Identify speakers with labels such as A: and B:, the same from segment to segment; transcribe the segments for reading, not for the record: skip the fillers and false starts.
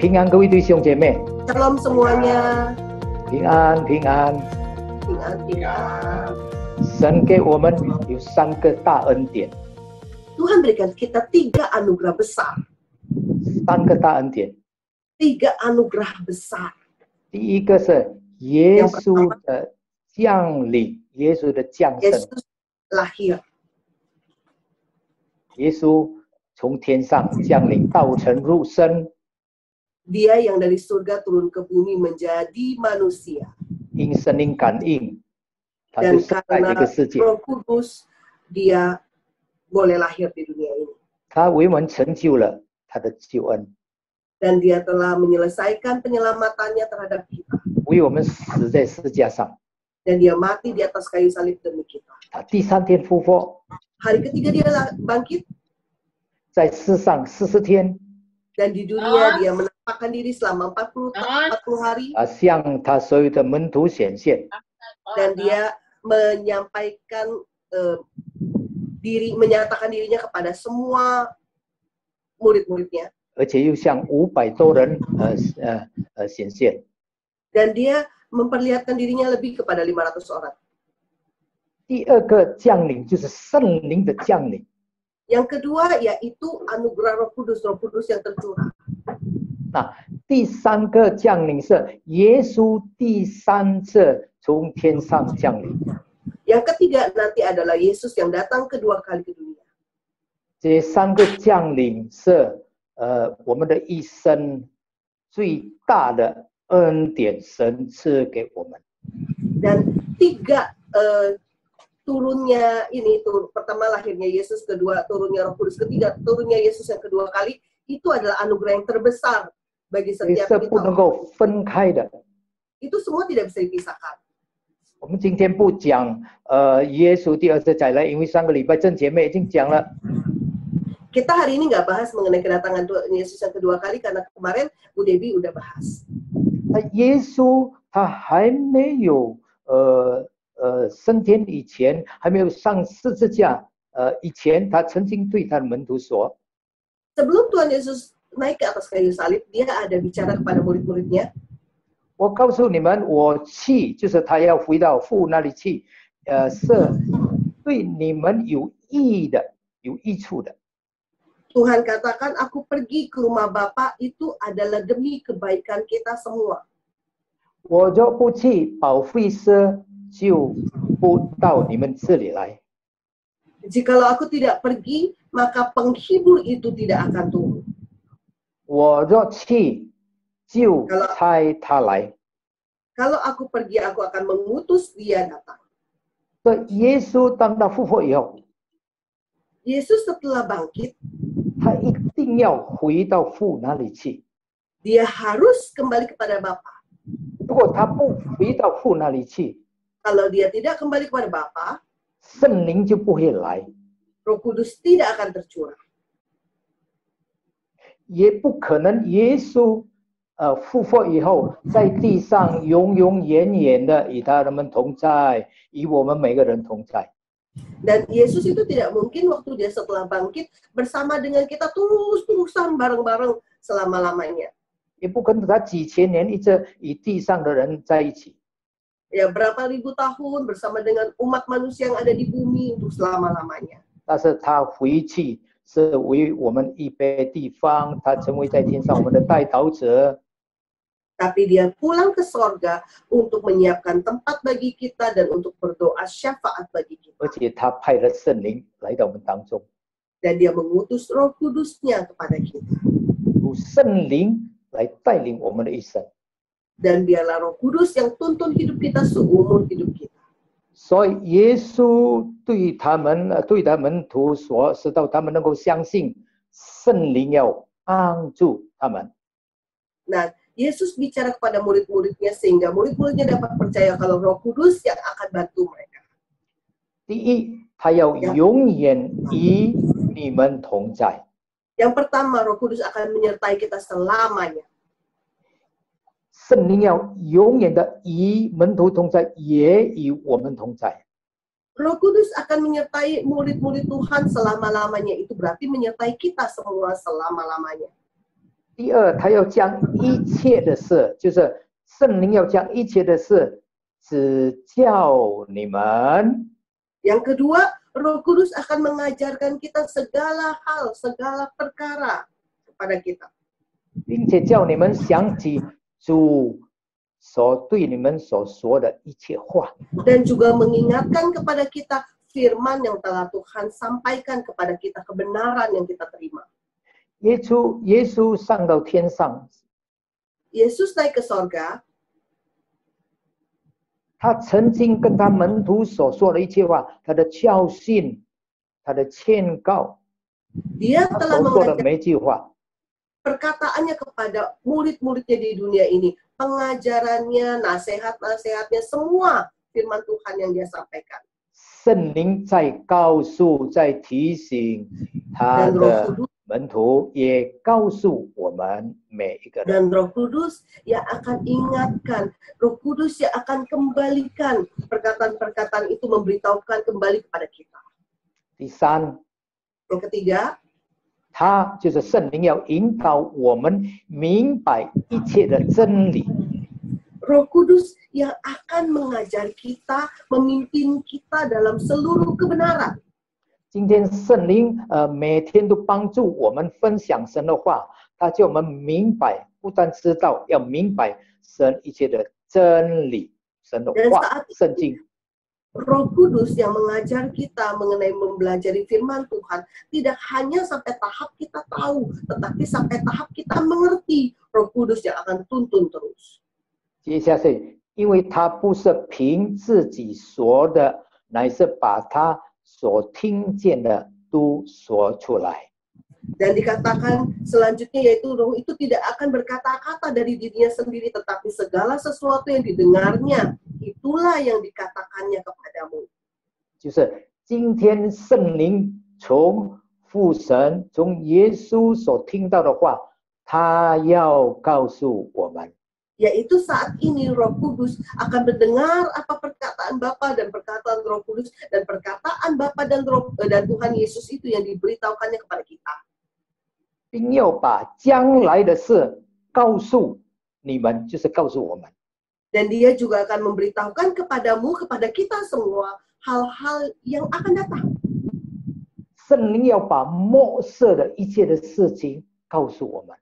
A: 平安，各位弟兄姐妹，
B: Shalom semuanya.
A: 平安平安。
B: 平安。
A: 神给我们有3个大恩典，
B: Tuhan berikan kita 3 anugerah besar.
A: 3个大恩典。
B: 3 anugerah besar.
A: 第一个是耶稣的降临，耶稣的降生。
B: Yesus lahir.
A: 耶稣从天上降临，道成肉身，
B: Dia yang dari surga turun ke bumi menjadi manusia.
A: 因圣灵感应，他就
B: Dan
A: 生在这
B: karena
A: 个世界。
B: Roh Kudus, dia boleh lahir di dunia ini.
A: 他为我们成就了他的救恩，
B: Dan dia telah menyelesaikan penyelamatannya terhadap kita.
A: 为我们死在十字架上。
B: Dan dia mati di atas kayu salib demi kita.
A: 他第3天复活，
B: Hari ketiga dia bangkit.
A: 在世上40天，
B: Dan di dunia dia menampakkan diri selama 40 hari.
A: 向他所有的门徒显现。
B: Dan dia menyampaikan menyatakan dirinya kepada semua murid-muridnya.
A: 而且又向500多人显现。
B: Dan dia memperlihatkan dirinya lebih kepada 500 orang.
A: 第二个降临就是圣灵的降临。
B: Yang kedua yaitu anugerah Roh Kudus yang tercurah.
A: 那第3个降临是耶稣第3次从天上降临。
B: Yang ketiga nanti adalah Yesus yang datang kedua kali ke dunia.
A: 这3个降临是我们的一生最大的恩典，神赐给我们。
B: Dan 3 turunnya ini, pertama lahirnya Yesus, kedua turunnya Roh Kudus, ketiga turunnya Yesus yang kedua kali, itu adalah anugerah yang terbesar bagi
A: 这
B: setiap
A: 是不
B: kita.
A: 能够分开的。
B: Itu semua tidak bisa dipisahkan.
A: 我们今天不讲耶稣第2次再来，因为上个礼拜郑姐妹已经讲了。
B: Kita hari ini nggak bahas mengenai kedatangan Tuhan Yesus yang kedua kali karena kemarin Bu Debbie udah bahas.
A: 那耶稣他还没有升天以前，还没有上十字架以前，他曾经对他的门徒说：
B: Sebelum Tuhan Yesus naik ke atas kayu salib, dia ada bicara kepada murid-muridnya.
A: 我告诉你们，我去，就是他要回到父那里去，是对你们有益的，有益处的。
B: Tuhan katakan, aku pergi ke rumah Bapa itu adalah demi kebaikan kita semua.
A: 我若不去，保惠师就不到你们这里来。
B: Jikalau aku tidak pergi, maka penghibur itu tidak akan turun.
A: 我若去，就差他来。
B: Kalau aku pergi, aku akan mengutus dia datang.
A: 所以耶稣当他复活以后，
B: Yesus setelah bangkit,
A: 他一定要回到父那里去。
B: dia harus kembali kepada Bapa.
A: 如果他不回到父那里去，
B: Kalau dia tidak kembali kepada Bapa,
A: 圣灵就不会来，
B: Roh Kudus tidak akan tercurah.
A: 也不可能耶稣复活以后，在地上永永远远的与他们同在，与我们每个人同在。
B: Dan Yesus itu tidak mungkin waktu dia setelah bangkit bersama dengan kita terus-terusan bareng-bareng selama-lamanya.
A: 也不可能他几千年一直与地上的人在一起。
B: Ya, berapa ribu tahun bersama dengan umat manusia yang ada di bumi untuk selama-lamanya.
A: 但是他回去是为我们预备地方，他成为在天上我们的代祷者。
B: Tapi dia pulang ke sorga untuk menyiapkan tempat bagi kita dan untuk berdoa syafaat bagi kita.
A: 而且他派了圣灵来到我们当中，
B: Dan dia mengutus Roh Kudusnya kepada kita.
A: 由圣灵来带领我们的一生。
B: Dan biarlah Roh Kudus yang tuntun hidup kita seumur hidup kita.
A: 所以耶稣对他们门徒说，使到他们能够相信圣灵要帮助他们。
B: Nah, Yesus bicara kepada murid-muridnya sehingga murid-muridnya dapat percaya kalau Roh Kudus yang akan bantu mereka.
A: 第一，他要永远与你们同在。
B: Yang pertama, Roh Kudus akan menyertai kita selamanya.
A: 圣灵要永远的与门徒同在，也与我们同在。
B: Roh Kudus akan menyertai murid-murid Tuhan selama-lamanya. Itu berarti menyertai kita semua selama-lamanya.
A: 第第二，他要将一切的事，就是圣灵要将一切的事指教你们。
B: Yang kedua, Roh Kudus akan mengajarkan kita segala hal, segala perkara kepada kita.
A: 并且叫你们想起主所对你们所说的一切话。
B: Dan juga mengingatkan kepada kita firman yang telah Tuhan sampaikan kepada kita, kebenaran yang kita terima.
A: 耶稣上到天上，
B: Yesus naik ke sorga,
A: 他曾经跟他门徒所说的一切话，他的教训，他的劝告，
B: dia
A: 他
B: telah
A: 所说的
B: mengajar
A: 每一句话，
B: perkataannya kepada murid-muridnya di dunia ini. Pengajarannya, nasihat-nasihatnya, semua firman Tuhan yang dia sampaikan.
A: 圣灵在告诉，在提醒他
B: Dan Roh
A: 的
B: Kudus
A: 门徒，也告诉我们每一个人。
B: dan Roh Kudus yang akan ingatkan, Roh Kudus yang akan kembalikan perkataan-perkataan itu, memberitahukan kembali kepada kita.
A: 第三，
B: Yang ketiga,
A: 他就是圣灵要引导我们明白一切的真理。
B: Roh Kudus yang akan mengajar kita, memimpin kita dalam seluruh kebenaran.
A: 今天圣灵每天都帮助我们分享神的话，他叫我们明白，不但知道，要明白神一切的真理，神的话，圣经。
B: Roh Kudus yang mengajar kita mengenai mempelajari firman Tuhan tidak hanya sampai tahap kita tahu, tetapi sampai tahap kita mengerti. Roh Kudus yang akan tuntun terus.
A: 接下去，因为他不是凭自己说的，乃是把他所听见的都说出来。
B: Dan dikatakan selanjutnya yaitu roh itu tidak akan berkata-kata dari dirinya sendiri, tetapi segala sesuatu yang didengarnya, itulah yang dikatakannya kepadamu.
A: 就是今天圣灵从父神、从耶稣所听到的话，他要告诉我们。
B: Yaitu saat ini Roh Kudus akan mendengar apa perkataan Bapa dan perkataan Roh Kudus, dan perkataan Bapa dan Tuhan Yesus itu yang diberitahukannya kepada kita.
A: 并要把将来的事告诉你们，就是告诉我们。
B: Dan dia juga akan memberitahukan kepadamu, kepada kita semua, hal-hal yang akan datang.
A: 圣灵要把末世的一切的事情告诉我们。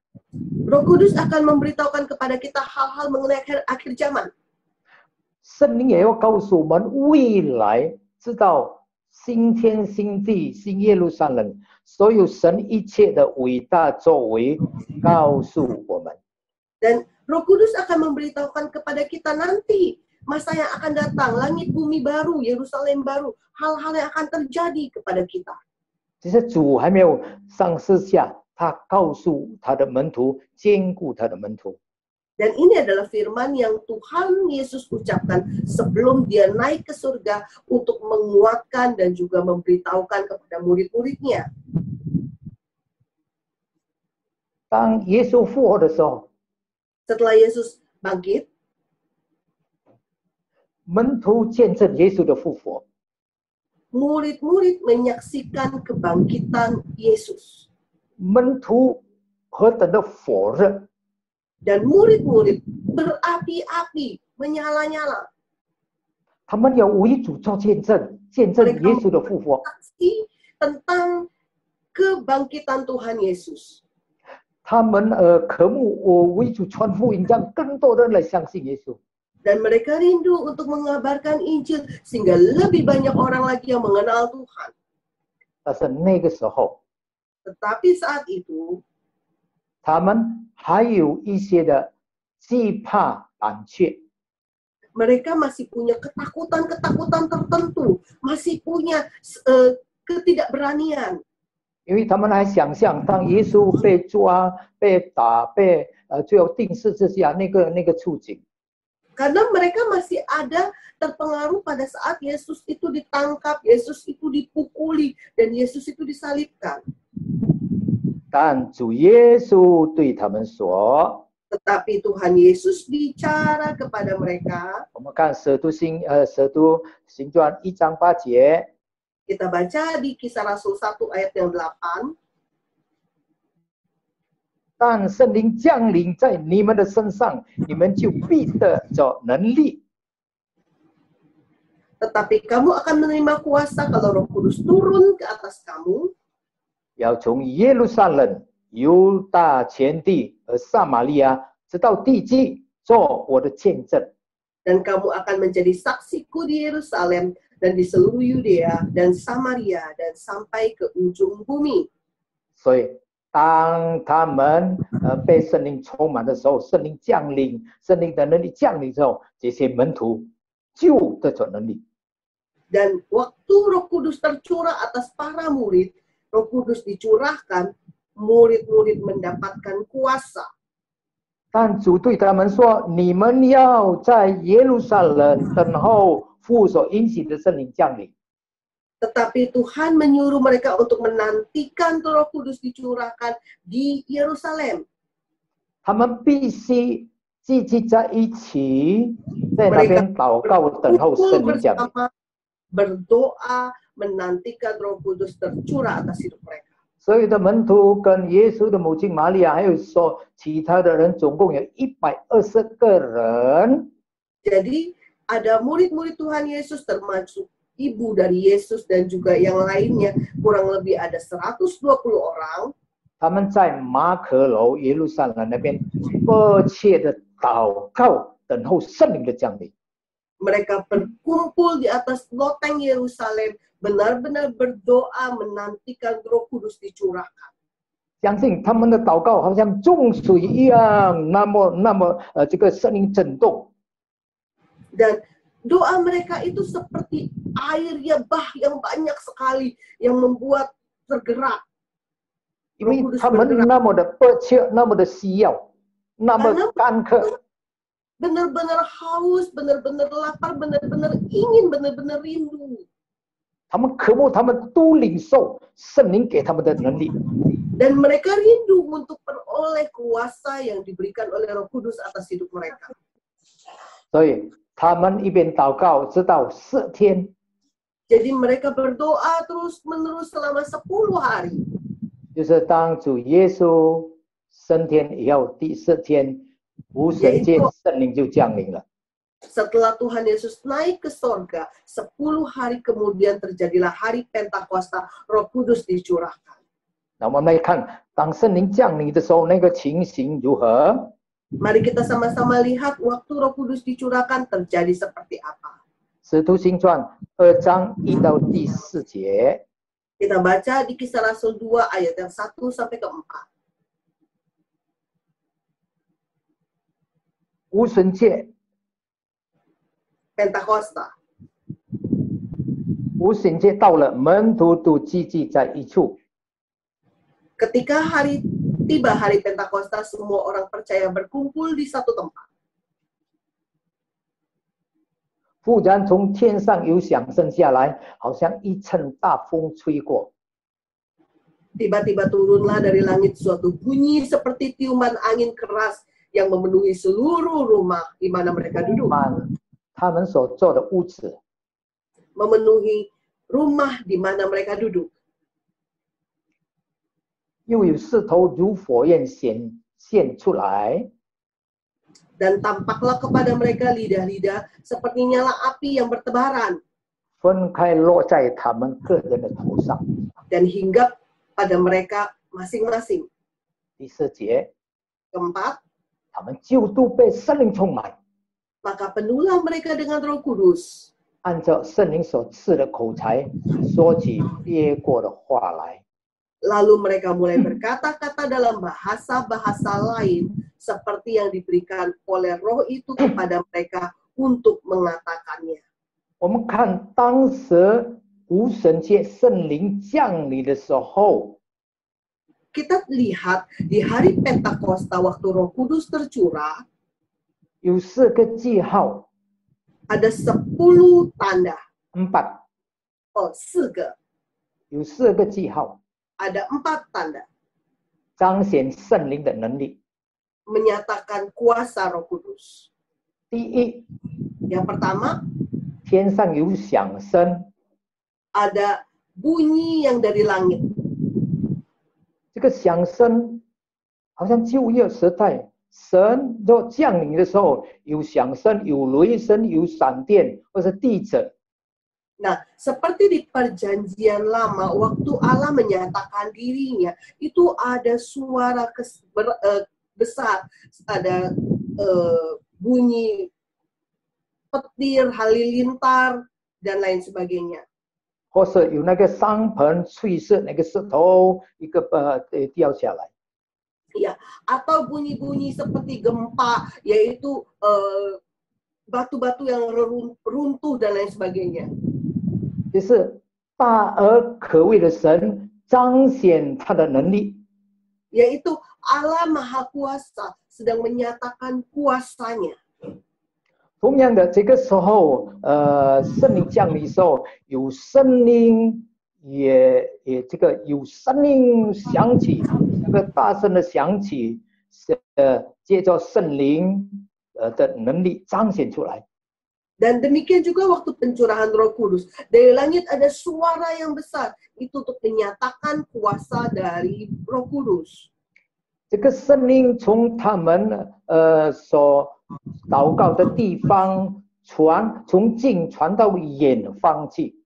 B: Roh Kudus akan memberitahukan kepada kita hal-hal mengenai akhir zaman.
A: 圣灵也要告诉我们未来，知道新天新地、新耶路撒冷，所有神一切的伟大作为，告诉我们。
B: Dan Roh Kudus akan memberitahukan kepada kita nanti masa yang akan datang, langit bumi baru, Yerusalem baru, hal-hal yang akan terjadi kepada kita.
A: 其实主还没有上十字架，他告诉他的门徒，兼顾他的门徒。
B: Dan ini adalah firman yang Tuhan Yesus ucapkan sebelum dia naik ke surga untuk menguatkan dan juga memberitahukan kepada murid-muridnya.
A: 当耶稣复活的时候，
B: Setelah Yesus bangkit,
A: 门徒见证耶稣的复活，
B: murid-murid menyaksikan kebangkitan Yesus.
A: 门徒何等的火热！
B: Dan murid-murid berapi-api, menyala-nyala.
A: 他们要为主做见证，见证耶稣的复活。
B: Saksi tentang kebangkitan Tuhan Yesus.
A: 他们渴慕为主传福音，让更多人来相信耶稣。
B: Dan mereka rindu untuk mengabarkan Injil sehingga lebih banyak orang lagi yang mengenal Tuhan.
A: 但是那个时候，
B: Tetapi saat itu,
A: 他们还有一些的惧怕、胆怯。
B: mereka masih punya ketakutan-ketakutan tertentu, masih punya ketidakberanian.
A: 因为他们还想象，当耶稣被抓、被打、最后钉十字架那个处境。
B: Karena mereka masih ada terpengaruh pada saat Yesus itu ditangkap, Yesus itu dipukuli, dan Yesus itu disalibkan.
A: 但主耶稣对他们说
B: Tetapi Tuhan Yesus bicara kepada mereka.
A: 我们看使徒行传1章8节，
B: Kita baca di Kisah Rasul 1 ayat yang 8.
A: 当圣灵降临在你们的身上，你们就必得着能力。
B: Tetapi kamu akan menerima kuasa kalau Roh Kudus turun ke atas kamu.
A: 要从耶路撒冷、犹大全地和撒玛利亚，直到地极，做我的见证。
B: Dan kamu akan menjadi saksiku di Yerusalem dan di seluruh Yudea dan Samaria dan sampai ke ujung bumi.
A: 所以，当他们被圣灵充满的时候，圣灵降临，圣灵的能力降临之后，这些门徒就得着能力。
B: Dan waktu Roh Kudus tercurah atas para murid, Roh Kudus dicurahkan, murid-murid mendapatkan kuasa.
A: 但主对他们说：“你们要在耶路撒冷等候父所应许的圣灵降临。”
B: Tetapi Tuhan menyuruh mereka untuk menantikan Roh Kudus dicurahkan di Yerusalem.
A: 他们必须聚集在一起，在那边祷告，等候圣灵降临。
B: berdoa menantikan Roh Kudus tercurah atas hidup mereka.
A: 所有的门徒跟耶稣的母亲玛利亚，还有说其他的人，总共有120个人。
B: Jadi ada murid-murid Tuhan Yesus termasuk ibu dari Yesus dan juga yang lainnya, kurang lebih ada 120 orang.
A: 他们在马可楼耶路撒冷那边迫切的祷告，等候圣灵的降临。
B: Mereka berkumpul di atas loteng Yerusalem, benar-benar berdoa menantikan Roh Kudus dicurahkan.
A: 相信他们的祷告好像众水一样，那么这个圣灵震动。
B: Dan doa mereka itu seperti air ya bah yang banyak sekali yang membuat tergerak.
A: 因为他们那么的迫切，那么的需要，那么干渴。
B: Benar-benar haus, benar-benar lapar, benar-benar ingin, benar-benar rindu.
A: 他们渴慕，他们都领受圣灵给他们的能力。
B: Dan mereka rindu untuk peroleh kuasa yang diberikan oleh Roh Kudus atas hidup mereka.
A: 所以他们一边祷告，直到4天。
B: Jadi mereka berdoa terus-menerus selama 10 hari.
A: 就是当主耶稣升天以后，第4天。 无神界圣灵就降临了。
B: Setelah Tuhan Yesus naik ke sorga, 10 hari kemudian terjadilah hari Pentakosta, Roh Kudus dicurahkan.
A: 那我们来看，当圣灵降临的时候，那个情形如何？
B: Mari kita sama-sama lihat waktu Roh Kudus dicurahkan terjadi seperti apa.
A: 使徒行传2章1到第4节。
B: Kita baca di Kisah Rasul 2 ayat yang 1 sampai ke 4.
A: 无神界
B: Pentakosta.
A: 无神界到了，门徒都聚集在一处。
B: Ketika tiba hari Pentakosta, semua orang percaya berkumpul di satu tempat.
A: 忽然从天上有响声下来，好像一阵大风吹过。
B: Tiba-tiba turunlah dari langit suatu bunyi seperti tiupan angin keras yang memenuhi seluruh rumah di mana mereka duduk.
A: 他们所做的屋子
B: memenuhi rumah di mana mereka duduk.
A: 又有石头如火焰显现出来。
B: Dan tampaklah kepada mereka lidah-lidah seperti nyala api yang bertebaran.
A: 分开落在他们个人的头上。
B: Dan hinggap pada mereka masing-masing.
A: 第4节，
B: Keempat,
A: 他们就都被圣灵充满，
B: maka penuhlah mereka dengan Roh Kudus.
A: 按照圣灵所赐的口才，说起别国的话来。
B: Lalu mereka mulai berkata-kata dalam bahasa-bahasa lain seperti yang diberikan oleh Roh itu kepada mereka untuk mengatakannya.
A: 我们看当时无神界圣灵降临的时候，
B: Kita lihat di hari Pentakosta waktu Roh Kudus tercurah,
A: 有4个记号，
B: ada 10 tanda.
A: 4
B: Oh, 4 个.
A: 有4个记号，
B: Ada 4 tanda.
A: 彰显圣灵的能力。
B: Menyatakan kuasa Roh Kudus.
A: 第一，
B: Yang pertama,
A: 天上有响声，
B: ada bunyi yang dari langit.
A: 这个响声好像旧约时代，神若降临的时候，有响声、有雷声、有闪电，或是地震。
B: Nah, seperti di perjanjian lama, waktu Allah menyatakan dirinya, itu ada suara besar, ada bunyi petir, halilintar, dan lain sebagainya.
A: 或是有那个山盆碎石，那个石头一个掉下来。
B: Ya, atau bunyi-bunyi seperti gempa, yaitu batu-batu yang runtuh dan lain sebagainya.
A: 就是大而可畏的神彰显他的能力，
B: Yaitu Allah Maha Kuasa sedang menyatakan kuasanya.
A: 同样的，这个时候，圣灵降临的时候，有声音也这个有声音响起，这个大声的响起，借着圣灵的能力彰显出来。
B: Dan demikian juga waktu pencurahan Roh Kudus. Dari langit ada suara yang besar. Itu untuk menyatakan kuasa dari Roh Kudus.
A: 这个声音从他们所祷告的地方从近传到远方去。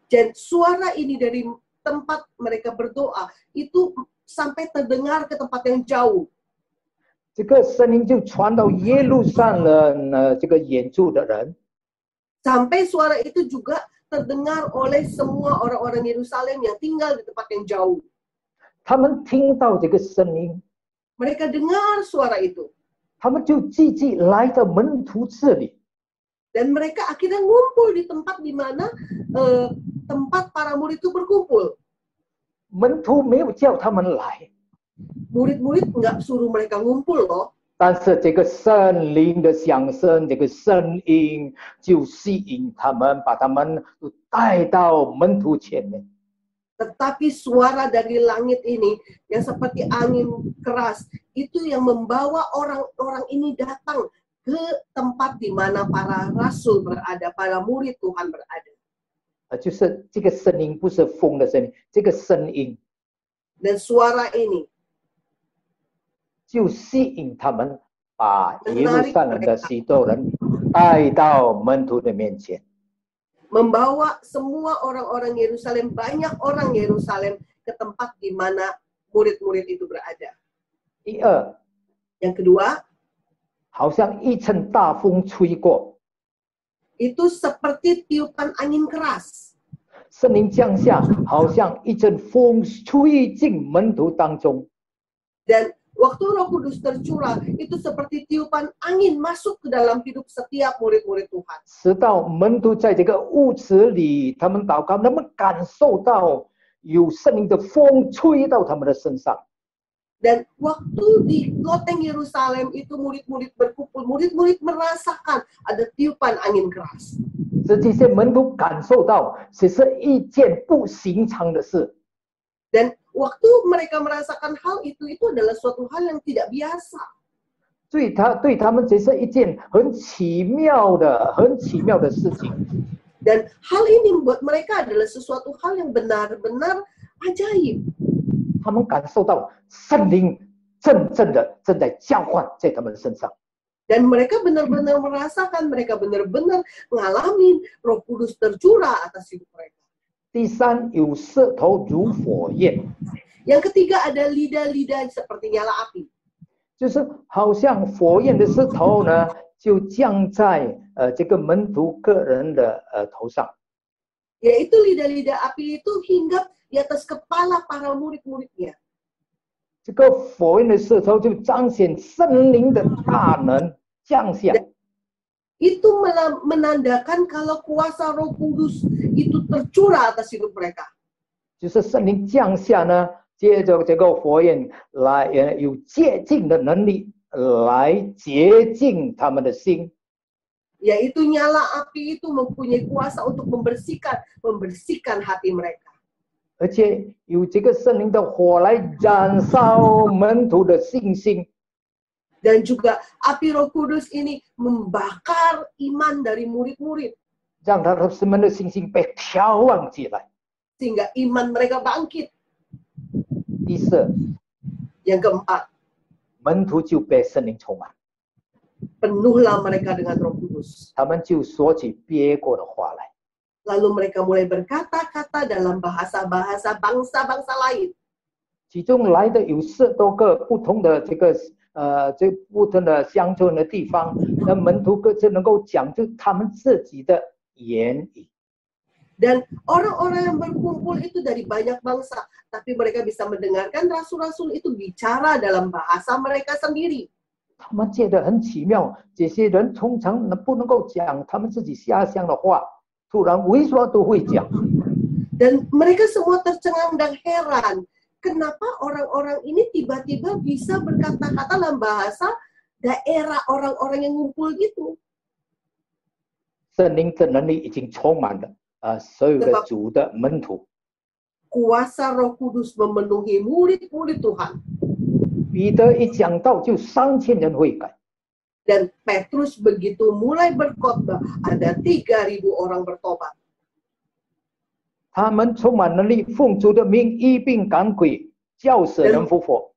B: Dan suara ini dari tempat mereka berdoa itu sampai terdengar ke tempat yang jauh.
A: 这个声音就传到耶路撒冷这个远处的人。
B: Sampai suara itu juga terdengar oleh semua orang-orang Yerusalem yang tinggal di tempat yang jauh.
A: 他们听到这个声音，
B: Mereka dengar suara itu.
A: 他们就聚集来到门徒这里。
B: Dan mereka akhirnya ngumpul di tempat di mana tempat para murid itu berkumpul.
A: 门徒没有叫他们来，
B: Murid-murid nggak suruh mereka ngumpul loh.
A: 但是这个圣灵的响声，这个声音就吸引他们，把他们带到门徒前面。
B: Tetapi suara dari langit ini yang seperti angin keras itu yang membawa orang-orang ini datang ke tempat di mana para rasul berada, para murid Tuhan berada.
A: 就是这个声音不是风的声音，这个声音
B: Dan suara ini
A: 就吸引他们，把耶路撒冷的许多人带到门徒的面前。
B: membawa semua orang-orang Yerusalem, banyak orang Yerusalem ke tempat di mana murid-murid itu berada.
A: 第二，
B: Yang kedua,
A: 好像一阵大风吹过，
B: itu seperti tiupan angin keras.
A: 圣灵降下，好像一阵风吹进门徒当中。
B: Dan waktu Roh Kudus tercurah, itu seperti tiupan angin masuk ke dalam hidup setiap murid-murid Tuhan.
A: 直到门徒在这个屋子里，他们祷告，他们感受到有圣灵的风吹到他们的身上。
B: Dan waktu di loteng Yerusalem itu murid-murid berkumpul, murid-murid merasakan ada tiupan angin keras.
A: 这些门徒感受到，这是一件不寻常的事。
B: Dan waktu mereka merasakan hal itu adalah suatu hal yang tidak biasa.
A: 对他们这是一件很奇妙的事情。
B: Dan hal ini membuat mereka adalah sesuatu hal yang benar-benar ajaib.
A: 他们感受到圣灵正在浇灌在他们身上。
B: Dan mereka benar-benar merasakan, mereka benar-benar ngalamin Roh Kudus tercurah atas hidup mereka.
A: 第三，有舌头如火焰，
B: Yang ketiga ada lidah-lidah seperti nyala api.
A: 就是好像火焰的舌头呢，就降在这个门徒个人的头上。
B: Yaitu lidah-lidah api itu hinggap di atas kepala para murid-muridnya.
A: 这个火焰的舌头就彰显圣灵的大能降下。
B: Itu menandakan kalau kuasa Roh Kudus itu tercurah atas hidup mereka.
A: 就是圣灵降下呢，借着这个火焰来有洁净的能力，来洁净他们的心。
B: Yaitu nyala api itu mempunyai kuasa untuk membersihkan hati mereka.
A: 而且有这个圣灵的火来燃烧门徒的信心。
B: Dan juga api Roh Kudus ini membakar iman dari murid-murid.
A: 让他们的信心被挑旺起来。
B: Sehingga iman mereka bangkit.
A: 第四，
B: Yang keempat,
A: 门徒就被圣灵充满，
B: Penuhlah mereka dengan Roh Kudus.
A: 他们就说起别国的话来。
B: Lalu mereka mulai berkata-kata dalam bahasa-bahasa bangsa-bangsa lain.
A: 其中来的有10多个不同的这不同的乡村的地方，那门徒各自能够讲出他们自己的言语。
B: Dan orang-orang yang berkumpul itu dari banyak bangsa, tapi mereka bisa mendengarkan rasul-rasul itu bicara dalam bahasa mereka sendiri.
A: 他们觉得很奇妙，这些人通常不能够讲他们自己家乡的话，突然为什么都会讲？
B: Dan mereka semua tercengang dan heran, kenapa orang-orang ini tiba-tiba bisa berkata-kata dalam bahasa daerah orang-orang yang ngumpul gitu.
A: 圣灵的能力已经充满了所有的主的门徒。
B: Kuasa Roh Kudus memenuhi murid-murid Tuhan.
A: 彼得一讲道就3000人会改，
B: Dan Petrus begitu mulai berkhotbah, ada 3000 orang bertobat.
A: 他们充满能力，奉主的名医病赶鬼，叫死人复活。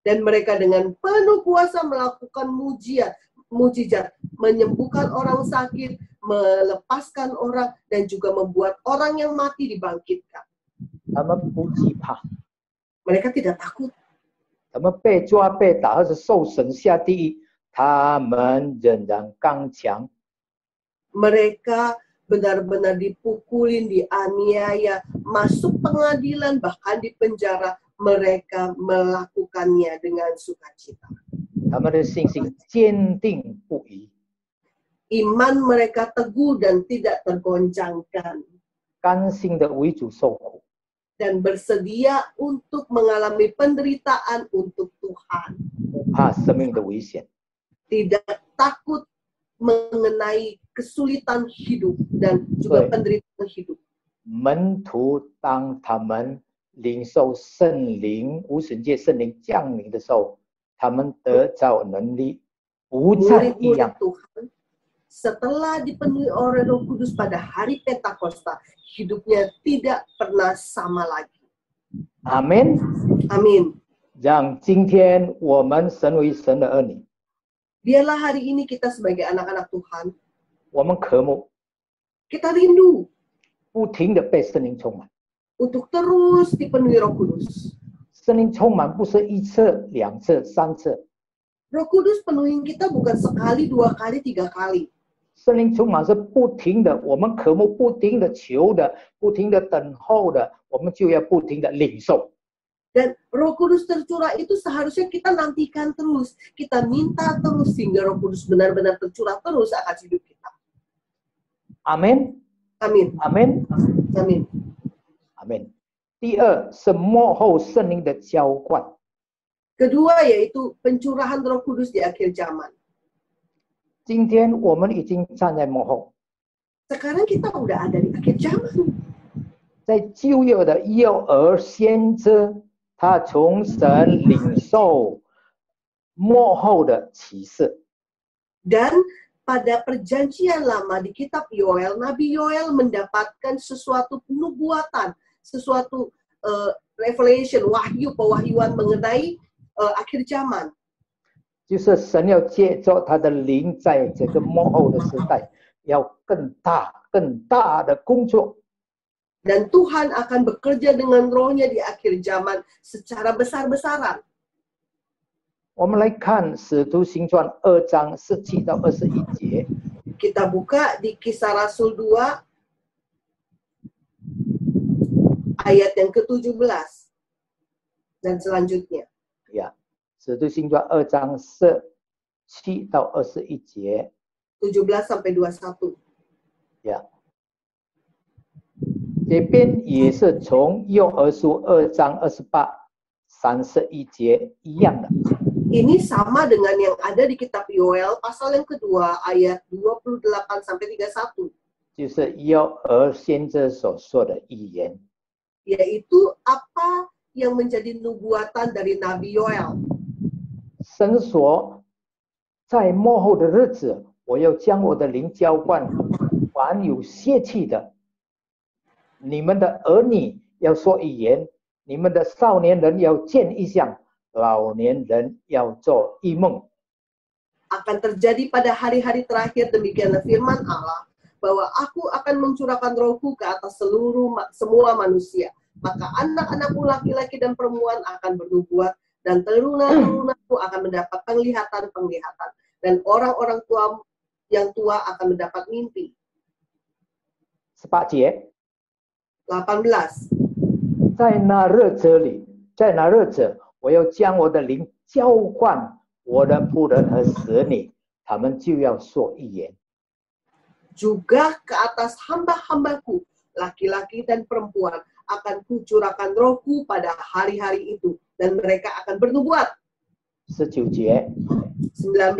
B: Dan mereka dengan penuh kuasa melakukan mujizat, menyembuhkan orang sakit, melepaskan orang, dan juga membuat orang yang mati dibangkitkan.
A: 他们不惧怕，
B: Mereka tidak takut.
A: 他们被抓被打或是受审下地狱，他们仍然刚强。
B: Mereka benar-benar dipukulin, dianiaya, masuk pengadilan, bahkan di penjara. Mereka melakukannya dengan sukacita.
A: 他们的信心坚定不移，
B: Iman mereka teguh dan tidak tergoncangkan.
A: 甘心的为主受苦，
B: Dan bersedia untuk mengalami penderitaan untuk Tuhan.
A: 不怕生命的危险。
B: Tidak takut mengenai kesulitan hidup dan juga penderitaan hidup.
A: 门徒当他们领受圣灵无神界圣灵降临的时候，他们得着能力，不再一
B: Murid-murid
A: 样。
B: Tuhan setelah dipenuhi oleh Roh Kudus pada hari Pentakosta, hidupnya tidak pernah sama lagi.
A: 阿门。
B: Amin.
A: 让今天我们成为神的儿女，
B: Biarlah hari ini kita sebagai anak-anak Tuhan,
A: 我们渴慕
B: kita rindu
A: 不停的被圣灵充满。
B: untuk terus dipenuhi Roh Kudus.
A: 圣灵充满不是1次、2次、3次，
B: Roh Kudus penuhin kita bukan sekali, 2 kali, 3 kali.
A: 圣灵充满是不停的，我们渴慕不停的求的，不停的等候的，我们就要不停的领受。
B: Dan Roh Kudus tercurah itu seharusnya kita nantikan terus. Kita minta terus sehingga Roh Kudus benar-benar tercurah terus akan hidup kita.
A: 阿门，
B: Amin.
A: 阿门，
B: Amin.
A: 阿门。第二是末后圣灵的浇灌。
B: Kedua yaitu pencurahan Roh Kudus di akhir zaman.
A: 今天我们已经站在幕后，
B: Sekarang kita udah ada di akhir zaman.
A: 在旧约的幼儿先知，他从神领受末后的启示。
B: Dan pada perjanjian lama di kitab Yoel, Nabi Yoel mendapatkan sesuatu penubuatan, sesuatu revelation, wahyu, pewahyuan mengenai akhir zaman.
A: 就是神要借着他的灵，在这个末后的时代，要更大的工作。
B: Dan Tuhan akan bekerja dengan rohnya di akhir zaman secara besar-besaran.
A: 我们来看《使徒行传》2章17到21节。
B: Kita buka di Kisah Rasul 2 ayat yang ke-17 dan selanjutnya.
A: Ya,《使徒行传》2章17到21节。
B: 17 sampai 21.
A: 呀，这边也是从幼儿书2章28、31节一样的。
B: Ini sama dengan yang ada di kitab Yoel pasal yang kedua ayat 28 sampai 31.
A: 就是幼儿先知所说的预言。
B: Yaitu apa yang menjadi nubuatan dari Nabi Yoel.
A: 神说，在末后的日子，我要将我的灵浇灌凡有血气的。你们的儿女要说预言，你们的少年人要见异象，老年人要做异梦。
B: Akan terjadi pada hari-hari terakhir, demikianlah firman Allah, bahwa aku akan mencurahkan rohku ke atas semua manusia. Maka anak-anakku laki-laki dan perempuan akan bernubuat, dan teruna-terunaku akan mendapat penglihatan-penglihatan, dan orang-orang tua yang tua akan mendapat mimpi.
A: 18节，
B: 18.
A: 在那日子里，在那日子，我要将我的灵浇灌我的仆人和使女，他们就要说预言。
B: Juga ke atas hamba-hambaku, laki-laki dan perempuan, akan kucurahkan rohku pada hari-hari itu, dan mereka akan bernubuat.
A: 19节，
B: 19.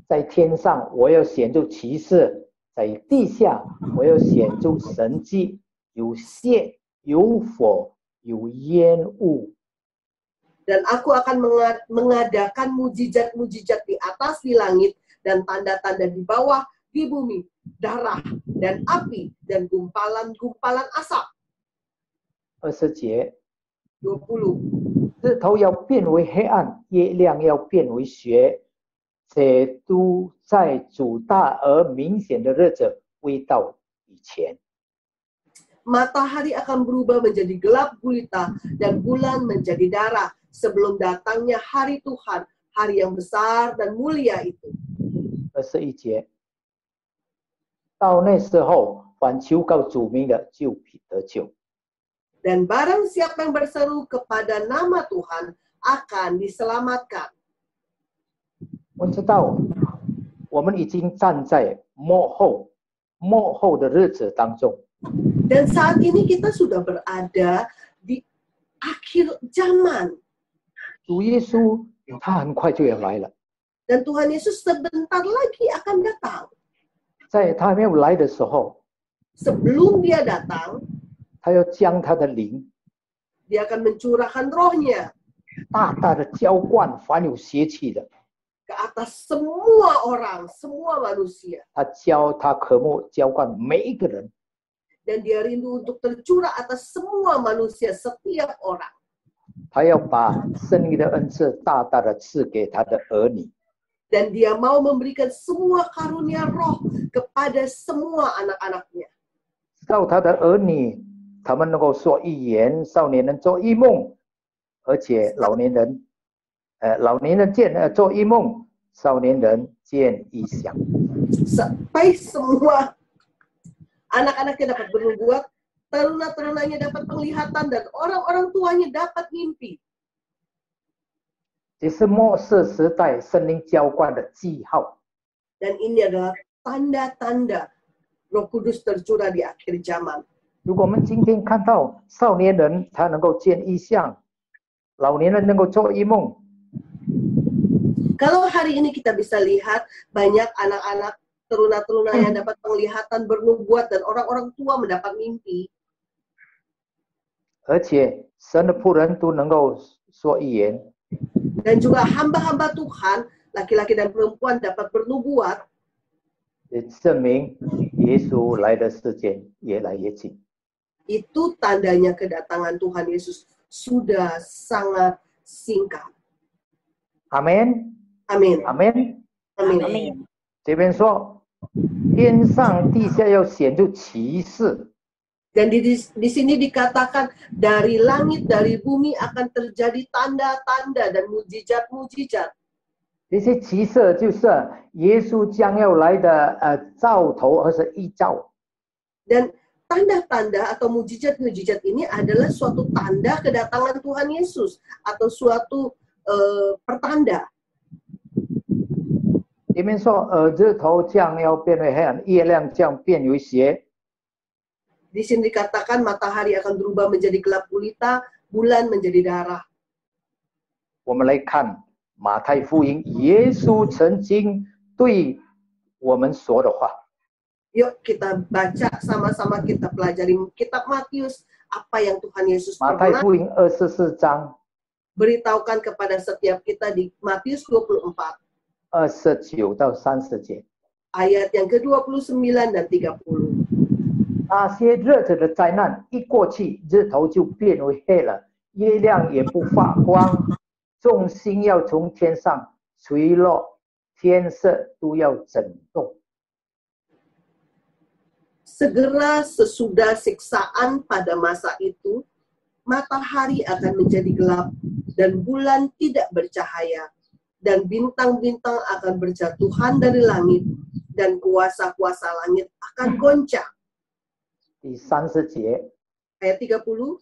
A: 在天上我要显出奇事，在地下我要显出神迹，有血，有火，有烟雾。
B: Dan aku akan mengadakan mujizat-mujizat di atas di langit, dan tanda-tanda di bawah di bumi, darah dan api dan gumpalan-gumpalan asap.
A: 20节，
B: 20.
A: 日头要变为黑暗，月亮要变为血，这都在主大而明显的日子未到以前。
B: Matahari akan berubah menjadi gelap gulita, dan bulan menjadi darah, sebelum datangnya hari Tuhan, hari yang besar dan mulia itu.
A: 21节，到那时候，凡求告主名的就必得救。
B: Dan barang siapa yang berseru kepada nama Tuhan akan diselamatkan.
A: 我知道，我们已经站在末后的日子当中。
B: Dan saat ini kita sudah berada di akhir zaman.
A: 主耶稣他很快就要来了，
B: Dan Tuhan Yesus sebentar lagi akan datang.
A: 在他没有来的时候，
B: Sebelum dia datang,
A: 他要将他的灵
B: dia akan mencurahkan rohnya
A: 大大的浇灌凡有邪气的。
B: ke atas semua orang, semua manusia.
A: 他渴慕浇灌每一个人。
B: Dan dia rindu untuk tercurah atas semua manusia, setiap orang.
A: 他要把圣灵的恩赐大大的赐给他的儿女。
B: Dan dia mau memberikan semua karunia roh kepada semua anak-anaknya.
A: 到他的儿女，他们能够说预言，少年人做异梦，而且老年人做异梦，少年人见异象。
B: Sampai semua anak-anaknya dapat bernubuat, teruna-terunanya dapat penglihatan, dan orang-orang tuanya dapat mimpi.
A: 这是末世时代圣灵浇灌的记号。
B: Dan ini adalah tanda-tanda Roh Kudus tercurah di akhir zaman.
A: 如果我们今天看到少年人他能够见异象，老年人能够做异梦，
B: Kalau hari ini kita bisa lihat banyak anak-anak teruna-teruna yang dapat penglihatan, bernubuat, dan orang-orang tua mendapat mimpi.
A: 而且神的仆人都能够说预言，
B: Dan juga hamba-hamba Tuhan, laki-laki dan perempuan dapat bernubuat.
A: 也证明耶稣来的时间越来越近。
B: Itu tandanya kedatangan Tuhan Yesus sudah sangat singkat.
A: 阿门，
B: Amin.
A: 阿门。
B: Amin.
A: 这边说，天上地下要显出奇事。
B: Dan di sini dikatakan dari langit, dari bumi akan terjadi tanda-tanda dan mujizat-mujizat.
A: 这些奇事就是耶稣将要来的兆头，而是预兆。
B: Dan tanda-tanda atau mujizat-mujizat ini adalah suatu tanda kedatangan Tuhan Yesus atau suatu pertanda.
A: 里面说，日头将要变为黑暗，月亮将变为血。
B: Di sini dikatakan matahari akan berubah menjadi gelap gulita, bulan menjadi darah.
A: 我们来看马太福音，耶稣曾经对我们说的话。
B: Yuk kita baca sama-sama, kita pelajari kitab Matius, apa yang Tuhan Yesus
A: 马太
B: pernah
A: 福音24章
B: beritahukan kepada setiap kita di Matius 24,
A: 29到30节。
B: ayat yang ke-29 dan 30.
A: 那些日子的灾难一过去，日头就变为黑了，月亮也不发光，众星要从天上垂落，天色都要震动。
B: Segera sesudah siksaan pada masa itu, matahari akan menjadi gelap dan bulan tidak bercahaya, dan bintang-bintang akan berjatuhan dari langit, dan kuasa-kuasa langit akan goncang.
A: 第30节，
B: Ayat 30,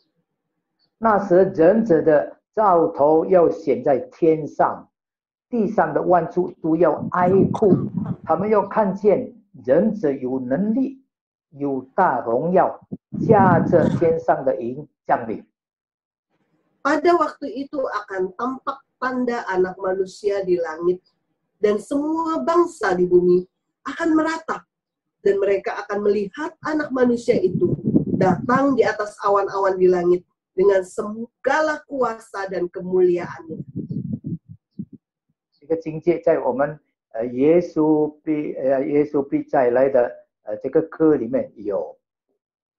A: 那时人子的兆头要显在天上，地上的万处都要哀哭，他们要看见人子有能力，有大荣耀，驾着天上的云降临。
B: pada waktu itu akan tampak tanda anak manusia di langit, dan semua bangsa di bumi akan meratap, dan mereka akan melihat anak manusia itu datang di atas awan-awan di langit dengan segala kuasa dan kemuliaannya.
A: 这个境界在我们耶稣必再来的这个歌里面有。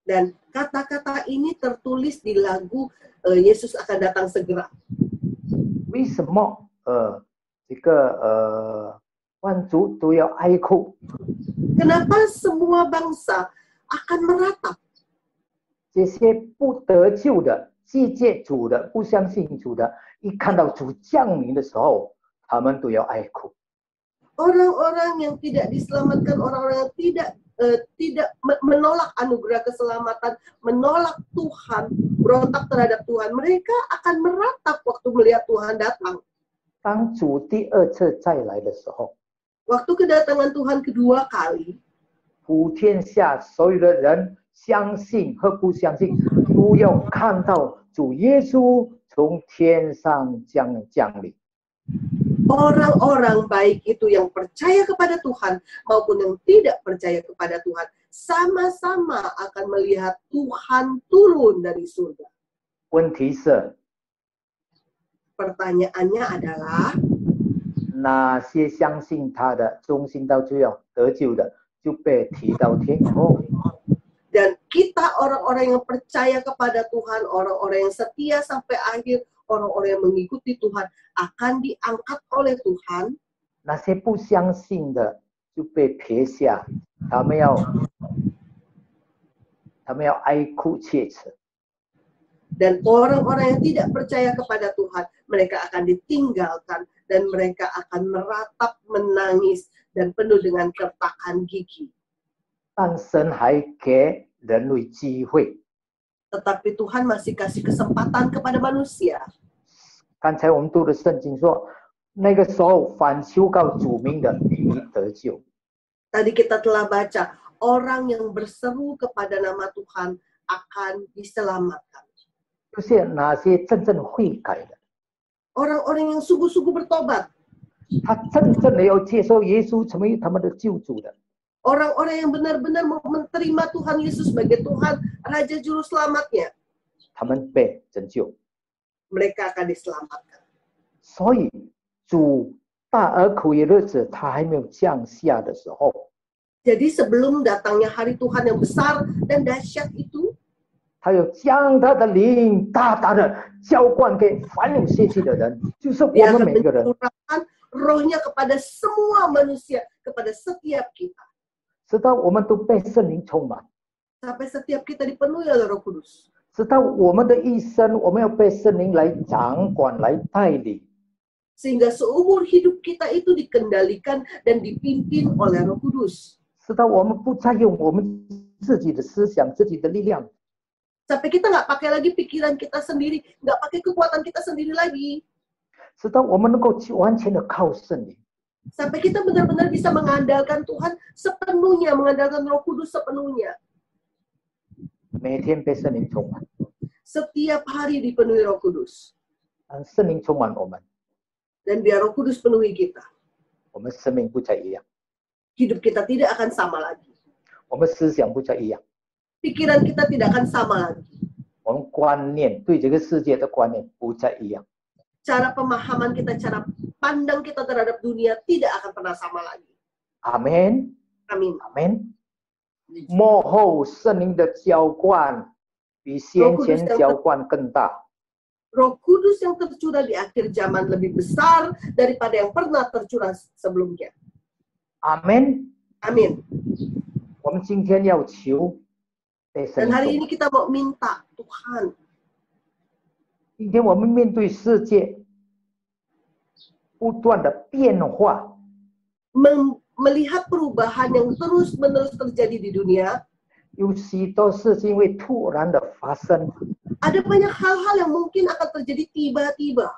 B: Dan kata-kata ini tertulis di lagu Yesus akan datang segera.
A: 为什么这个万族都要哀哭？
B: Kenapa semua bangsa akan meratap?
A: 这些不得救的、拒绝主的、不相信主的，一看到主降临的时候，他们都要哀哭。
B: Orang-orang yang tidak diselamatkan, orang-orang yang tidak menolak anugerah keselamatan, menolak Tuhan, berontak terhadap Tuhan, mereka akan meratap waktu melihat Tuhan datang.
A: 当主第二次再来的时候，
B: Waktu kedatangan Tuhan kedua kali,
A: 普天下所有的人，相信和不相信，都要看到主耶稣从天上降临。
B: orang-orang baik itu yang percaya kepada Tuhan maupun yang tidak percaya kepada Tuhan sama-sama akan melihat Tuhan turun dari surga.
A: 问题是，
B: Pertanyaannya adalah,
A: 那些相信他的、忠心到最后得救的，就被提到天空。
B: dan kita orang-orang yang percaya kepada Tuhan, orang-orang yang setia sampai akhir, orang-orang yang mengikuti Tuhan akan diangkat oleh Tuhan.
A: 那些不相信的就被撇下，他们要哀哭切齿。
B: Dan orang-orang yang tidak percaya kepada Tuhan, mereka akan ditinggalkan dan mereka akan meratap, menangis, dan penuh dengan kertakan gigi.
A: 但神还给人类机会。
B: Tetapi Tuhan masih kasih kesempatan kepada manusia.
A: 刚才我们读的圣经说，那个时候反求告主名的必得救。
B: Tadi kita telah baca, orang yang berseru kepada nama Tuhan akan diselamatkan.
A: 就是那些真正悔改的，
B: Orang-orang yang sungguh-sungguh bertobat.
A: 他真正的要接受耶稣成为他们的救主的，
B: Orang-orang yang benar-benar mau menerima Tuhan Yesus sebagai Tuhan, Raja Juru Selamatnya.
A: 他们被拯救。
B: Mereka akan diselamatkan.
A: 所以主大而苦的日子他还没有降下的时候，
B: Jadi sebelum datangnya hari Tuhan yang besar dan dahsyat itu,
A: 他要将他的灵大大的浇灌给凡有血气的人，就是我
B: Dia
A: 们
B: akan
A: 每一个人。
B: mencurahkan rohnya kepada semua manusia, kepada setiap kita.
A: 直到我们都被圣灵充满，
B: Sampai setiap kita dipenuhi oleh Roh Kudus.
A: 直到我们的一生，我们要被圣灵来掌管、来带领。
B: Sehingga seumur hidup kita itu dikendalikan dan dipimpin oleh Roh Kudus.
A: 直到我们不再用我们自己的思想、自己的力量，
B: Sampai kita nggak pakai lagi pikiran kita sendiri, nggak pakai kekuatan kita sendiri lagi.
A: 直到我们能够完全的靠圣灵。
B: Sampai kita benar-benar bisa mengandalkan Tuhan sepenuhnya, mengandalkan Roh Kudus sepenuhnya.
A: 每天被圣灵充满，
B: Setiap hari dipenuhi Roh Kudus.
A: 让圣灵充满我们，
B: Dan biar Roh Kudus penuhi kita.
A: 我们生命不再一样，
B: Hidup kita tidak akan sama lagi.
A: 我们思想不再一样，
B: Pikiran kita tidak akan sama lagi.
A: 我们观念对这个世界的观念不再一样。
B: Cara pemahaman kita, cara pandang kita terhadap dunia tidak akan pernah sama lagi.
A: 阿门，
B: Amin.
A: 阿门。幕后圣灵的浇灌比先前浇灌更大。
B: Roh Kudus yang tercurah di akhir zaman lebih besar daripada yang pernah tercurah sebelumnya.
A: 阿门。
B: Amin.
A: 我们今天要求被圣
B: Dan
A: 灵
B: hari
A: 充满。
B: ini kita mau minta Tuhan,
A: 今天我们面对世界不断的变化，
B: melihat perubahan yang terus-menerus terjadi di dunia.
A: 有许多事情会突然的发生，
B: Ada banyak hal-hal yang mungkin akan terjadi tiba-tiba.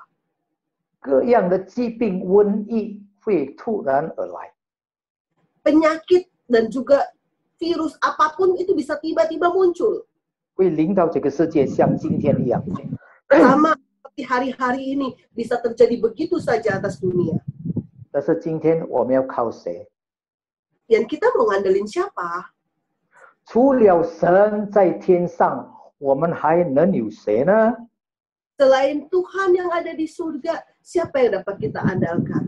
A: 各样的疾病、瘟疫会突然而来。
B: Penyakit dan juga virus apapun itu bisa tiba-tiba muncul.
A: 会临到这个世界，像今天一样。
B: Sama seperti hari-hari ini bisa terjadi begitu saja atas dunia.
A: 但是今天我们要靠谁？
B: Dan kita mau ngandelin siapa?
A: 除了神在天上，我们还能有谁呢？
B: Selain Tuhan yang ada di surga, siapa yang dapat kita andalkan?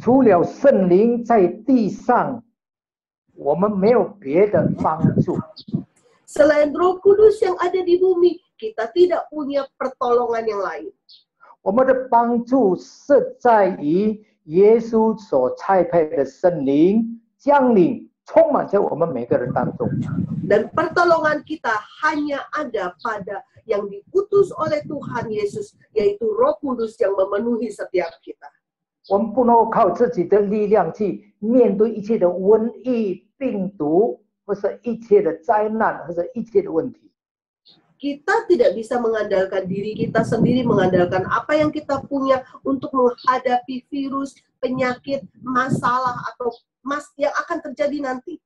A: 除了圣灵在地上，我们没有别的帮助。
B: Selain Roh Kudus yang ada di bumi, kita tidak punya pertolongan yang lain.
A: 我们的帮助是在于耶稣所差派的圣灵降临，充满在我们每个人当中。
B: Dan pertolongan kita hanya ada pada yang diutus oleh Tuhan Yesus, yaitu Roh Kudus yang memenuhi setiap kita.
A: 我们不能够靠自己的力量去面对一切的瘟疫、病毒，或是一切的灾难，或者一切的问题。
B: Kita tidak bisa mengandalkan diri kita sendiri, mengandalkan apa yang kita punya untuk menghadapi virus, penyakit, masalah, atau yang akan terjadi nanti.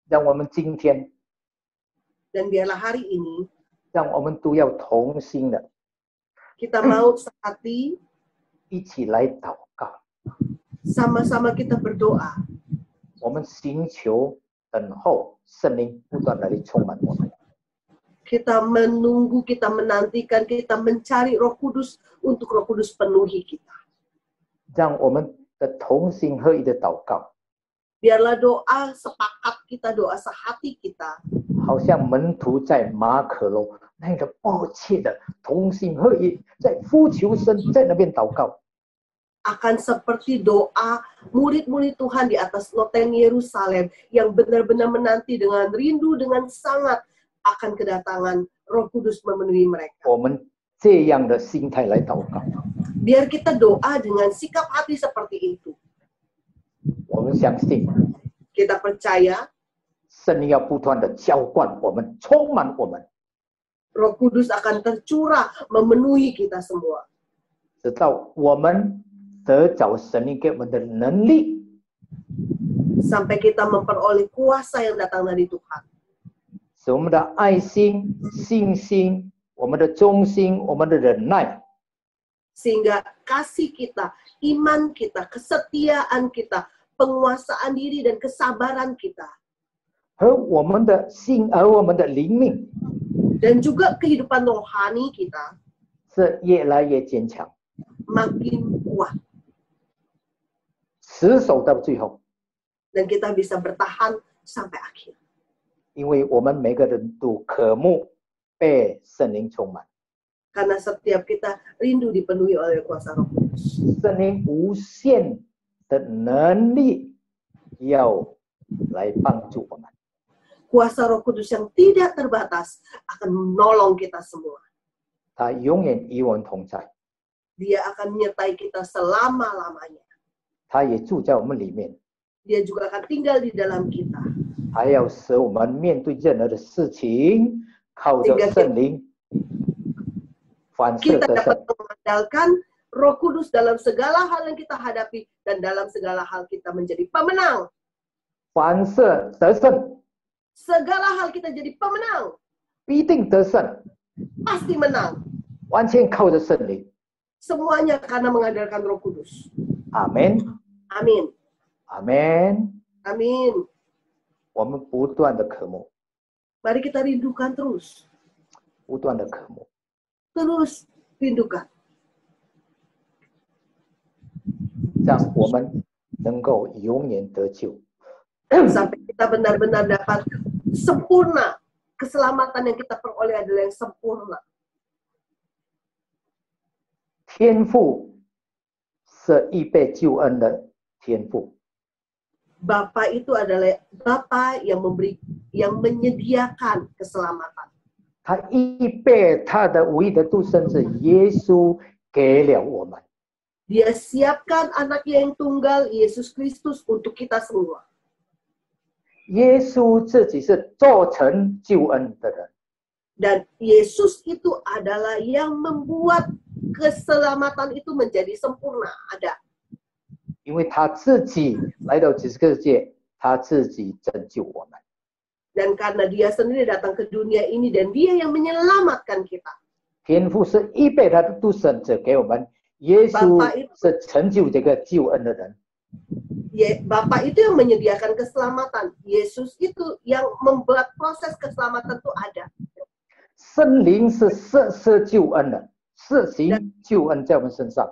A: 让我们今天，
B: Dan biarlah hari ini
A: 让我们都要同心的
B: kita mau sehati,
A: 一起来祷告。
B: sama-sama kita berdoa.
A: 我们寻求等候圣灵不断地来充满我们。
B: Kita menunggu, kita menantikan, kita mencari Roh Kudus untuk Roh Kudus penuhi kita.
A: 让我们的同心合一的祷告，
B: Biarlah doa sepakat kita, doa sehati kita.
A: 好像门徒在马可楼那个迫切的同心合一，在呼求神，在那边祷告。
B: Akan seperti doa murid-murid Tuhan di atas loteng Yerusalem yang benar-benar menanti dengan rindu, dengan sangat akan kedatangan Roh Kudus memenuhi mereka.
A: 我们这样的心态来祷告，
B: Biar kita doa dengan sikap hati seperti itu.
A: 我们相信
B: Kita percaya
A: 圣灵要不断的浇灌我们，充满我们，
B: Roh Kudus akan tercurah memenuhi kita semua.
A: 直到我们得着神灵给我们的能力，
B: Sampai kita memperoleh kuasa yang datang dari Tuhan.
A: 使我们的爱心、信心、我们的忠心、我们的忍耐，
B: Sehingga kasih kita, iman kita, kesetiaan kita, penguasaan diri dan kesabaran kita,
A: 和我们的心，而我们的灵命
B: dan juga kehidupan rohani kita
A: 是越来越坚强，
B: makin kuat.
A: 持守到最后。
B: Dan kita bisa bertahan sampai akhir.
A: 因为我们每个人都渴慕被圣灵充满，
B: Karena setiap kita rindu dipenuhi oleh kuasa Roh Kudus.
A: 圣灵无限的能力要来帮助我们。
B: Kuasa Roh Kudus yang tidak terbatas akan menolong kita semua.
A: 他永远与我们同在，
B: Dia akan menyertai kita selama-lamanya.
A: 他也住在我们里面，
B: Dia juga akan tinggal di dalam kita.
A: 还要使我们面对任何的事情，靠着圣灵反射
B: Kita
A: 得
B: dapat
A: 胜。
B: mengandalkan Roh Kudus dalam segala hal yang kita hadapi dan dalam segala hal kita menjadi pemenang.
A: 反射得胜，
B: Segala hal kita jadi pemenang.
A: 必定得胜，
B: Pasti menang.
A: 完全靠着圣灵。
B: Semuanya karena mengandalkan Roh Kudus.
A: 阿门，
B: Amin.
A: 阿门。
B: Amin.
A: 我们不断的渴慕，
B: Mari kita rindukan terus.
A: 不断的渴慕。
B: Terus rindukan.
A: 让我们能够永远得救。
B: Sampai kita benar-benar dapat sempurna. Keselamatan yang kita peroleh adalah yang sempurna.
A: 天父是预备救恩的天父。
B: Bapa itu adalah Bapa yang menyediakan keselamatan.
A: 他预备他的唯一的独生子耶稣给了我们。
B: Dia siapkan anaknya yang tunggal, Yesus Kristus, untuk kita semua.
A: 耶稣自己是做成救恩的人，
B: Dan Yesus itu adalah yang membuat keselamatan itu menjadi sempurna, ada.
A: 因为他自己来到这个世界，他自己拯救我们。
B: Dan karena dia sendiri datang ke dunia ini dan dia yang menyelamatkan kita.
A: 天父是预备他的独生子给我们，耶稣是成就这个救恩的人。
B: Bapa itu yang menyediakan keselamatan. Yesus itu yang membuat proses keselamatan itu ada.
A: 圣灵是实施救恩的，实行救恩在我们身上。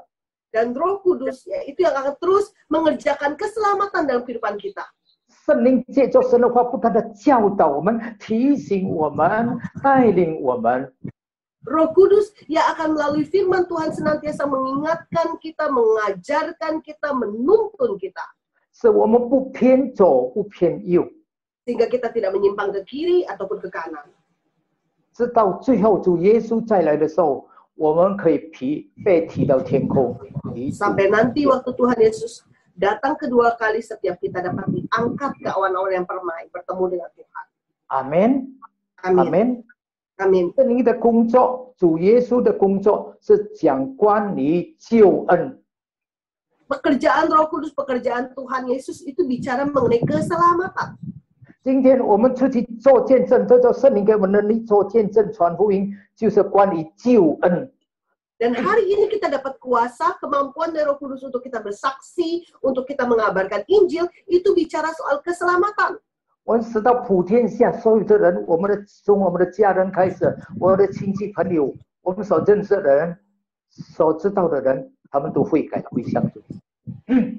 B: Dan Roh Kudus ya, itu yang akan terus mengerjakan keselamatan dalam kehidupan kita.
A: 圣灵借着神的话，不断的教导我们、提醒我们、带领我们。
B: Roh Kudus yang akan melalui firman Tuhan senantiasa mengingatkan kita, mengajarkan kita, menuntun kita.
A: 使我们不偏左、不偏右，
B: Sehingga kita tidak menyimpang ke kiri ataupun ke kanan.
A: 直到最后主耶稣再来的时候，我们可以被提到天空。
B: Sampai nanti waktu Tuhan Yesus datang kedua kali, setiap kita dapat diangkat ke awan-awan yang permai, bertemu dengan Tuhan.
A: Amen.
B: Amin.
A: Amen.
B: Amin.
A: 圣灵的工作，主耶稣的工作是讲关于救恩。
B: Pekerjaan Roh Kudus, pekerjaan Tuhan Yesus itu bicara mengenai keselamatan.
A: 今天我们出去做见证，这叫圣灵给我们能力做见证、传福音，就是关于救恩。
B: Dan hari ini kita dapat kuasa, kemampuan dari Roh Kudus untuk kita bersaksi, untuk kita mengabarkan Injil, itu bicara soal keselamatan.
A: 我们使到普天下所有的人，从我们的家人开始，我们的亲戚朋友，我们所认识的人，所知道的人，他们都悔改归向主。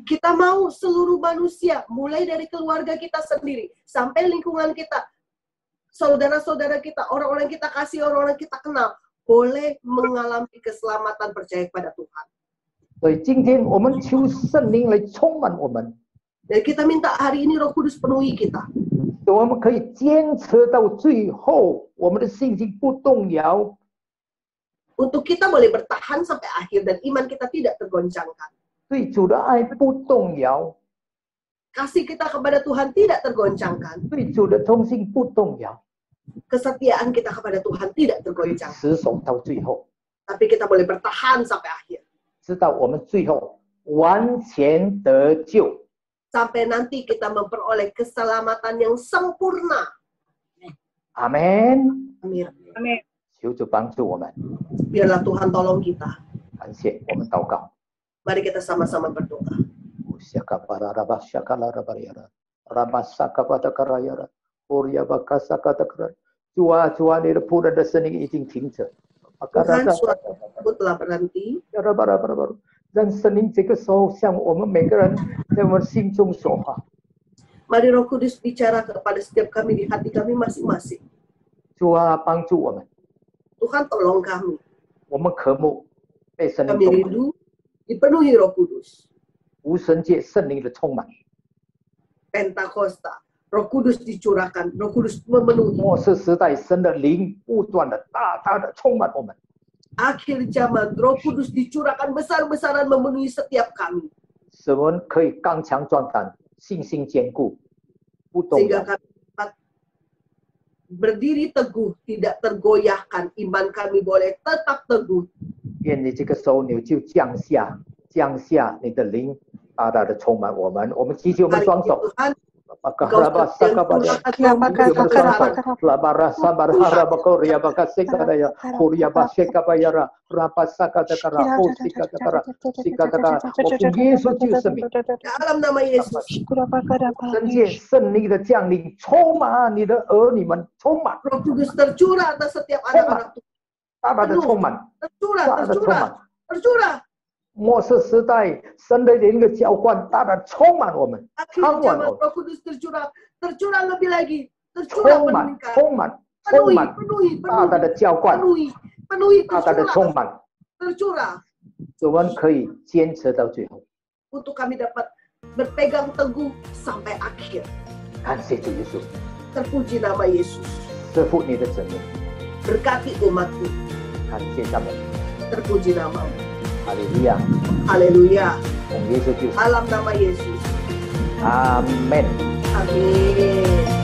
B: Kita mau seluruh manusia, mulai dari keluarga kita sendiri, sampai lingkungan kita, saudara-saudara kita, orang-orang yang kita kasih, orang-orang yang kita kenal, boleh mengalami keselamatan percaya kepada Tuhan.
A: 所以今天我们求圣灵来充满我们，
B: Dan kita minta hari ini Roh Kudus penuhi kita.
A: 我们可以坚持到最后，我们的信心不动摇。
B: Untuk kita boleh bertahan sampai akhir dan iman kita tidak tergoncangkan.
A: 对主的爱不动摇，
B: Kasih kita kepada Tuhan tidak tergoncangkan.
A: 对主的忠心不动摇，
B: Kesetiaan kita kepada Tuhan tidak tergoncang.
A: 持守到最后，
B: Tapi kita boleh bertahan sampai akhir.
A: 直到我们最后完全得救。
B: Sampai nanti kita memperoleh keselamatan yang sempurna.
A: 阿门。
B: Amin.
A: 求主帮助我们，
B: Biarlah Tuhan tolong kita.
A: 感谢我们祷告。
B: Mari kita sama-sama berdoa.
A: Tuhan, 你的仆人的声音已经停止。
B: Tuhan, suara tersebut telah berhenti.
A: 让圣灵这个时候向我们每个人在我们心中说话。
B: Mari Roh Kudus bicara kepada setiap kami di hati kami masing-masing.
A: 主啊，帮助我们，
B: Tuhan tolong kami.
A: 我们渴慕被圣灵
B: Kami
A: 充满，
B: rindu dipenuhi Roh Kudus.
A: 无神界圣灵的充满。
B: Pentakosta. Roh Kudus dicurahkan. Roh Kudus memenuhi.
A: 末世时代，神的灵不断的大大的充满我们。
B: Akhir zaman, Roh Kudus dicurahkan besar-besaran memenuhi setiap kami.
A: 使我们可以刚强壮胆，信心坚固，不动
B: Sehingga
A: 摇。
B: kami dapat berdiri teguh, tidak tergoyahkan. Iman kami boleh tetap teguh.
A: 愿你这个时候你就降下你的灵，大大的充满我们。我们举起我们
B: Hari
A: 双
B: ini
A: 手。
B: Tuhan,
A: 我们双手，拉巴拉萨巴哈拉巴科里亚巴卡西卡的呀，库里亚巴西卡巴亚拉，拉巴萨卡的卡拉，欧西卡的卡拉，西卡的卡拉，我奉耶稣救生命。
B: dalam nama Yesus.
A: 神界圣灵的降临，充满你的儿女们，充满，
B: Roh Kudus tercurah atas setiap anak-anak Tuhan.
A: 大大的充满，
B: Tercurah,
A: 大大的充
B: tercurah,
A: 满。
B: tercurah.
A: 末世时代，神的灵的浇灌，大大充满我们，
B: Akhir
A: 充满
B: zaman
A: 我们，
B: Roh Kudus tercurah lebih lagi. Tercurah
A: 充满，
B: meningkat.
A: 充满，充
B: Penuhi,
A: 满，
B: penuhi,
A: 大大的浇灌，
B: penuhi, penuhi,
A: 大大的充
B: tercurah,
A: 满。
B: tercurah.
A: 我们可以坚持到最后。
B: untuk kami dapat berpegang teguh sampai akhir.
A: 感谢主耶稣，
B: Terpuji nama Yesus.
A: 赐福你的子民，
B: Berkati umatku.
A: 感谢他们，
B: Terpuji namamu.
A: 哈利路亚，
B: Haleluya.
A: 奉耶稣救赎，
B: Dalam nama Yesus.
A: 阿门。
B: Amin.